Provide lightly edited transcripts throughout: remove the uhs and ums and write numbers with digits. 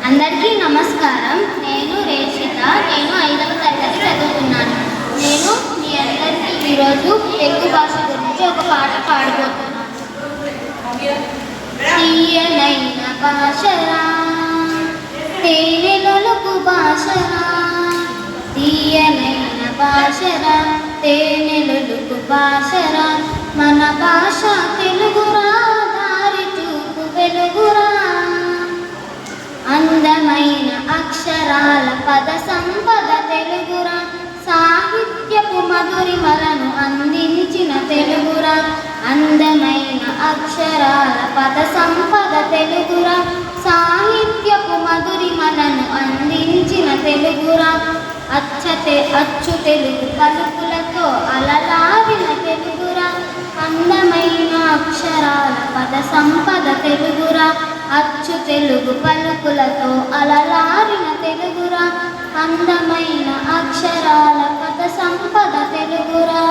అందరికీ నమస్కారం. నేను రేషిత. నేను 5వ తరగతి చదువుతున్నాను. నేను మీ అందరికీ ఈరోజు తెలుగు భాష గురించి ఒక పాట పాడబోతున్నాను. తీయనైన భాషరా, తేనెలొలుకు భాషరా, తీయనైన భాషరా, తేనెలొలుకు భాషరా, మన భాష తెలుగురా, దారి చూపు వెలుగురా. అందమైన అక్షరాల పద సంపద తెలుగురా, సాహిత్యపు మధురిమలను అందించిన తెలుగురా. అందమైన అక్షరాల పద సంపద తెలుగురా, సాహిత్యపు మధురిమలను అందించిన తెలుగురా. అచ్చు తెలుగు పలుకులతో అలలాడిన తెలుగురా, అందమైన అక్షరాల పద సంపద తెలుగురా. అచ్చు తెలుగు పలుకులతో అలలాడిన తెలుగురా, అందమైన అక్షరాల పద సంపద తెలుగురా.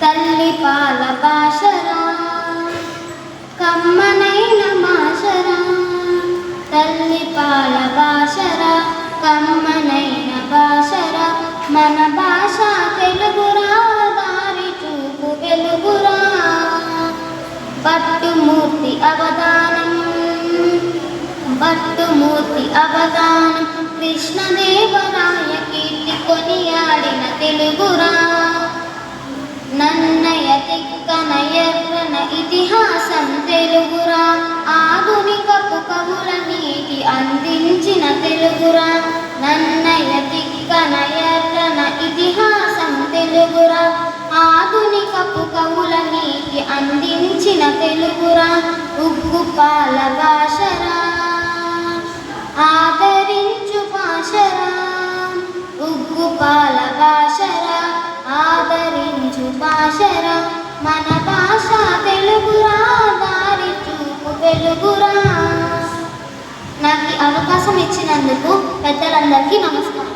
తల్లి పాల భాషరా, కమ్మనైన భాషరా, తల్లి పాల భాషరా, కమ్మనైన భాషరా, మన భాష తెలుగురా, దారి చూపు వెలుగురా. భట్టుమూర్తి అవదానం, కృష్ణదేవరాయ కీర్తి కొనియాడిన తెలుగురా. నన్నయ తిక్కన ఎర్రన ఇతిహాసం తెలుగురా, ఆధునికపు కవుల నీతి అందించిన తెలుగురా. నన్నయ తిక్కన ఎర్రన ఇతిహాసం తెలుగురా, ఆధునికపు కవుల నీతి అందించిన తెలుగురా. ఉగ్గుపాల భాషరా, ఆదరించు భాషరా, ఉగ్గుపాల భాషరా, ఆదరించు భాషరా, మన భాష తెలుగురా, దారి చూపు వెలుగురా. నాకు అవకాశం ఇచ్చినందుకు పెద్దలందరికీ నమస్కారం.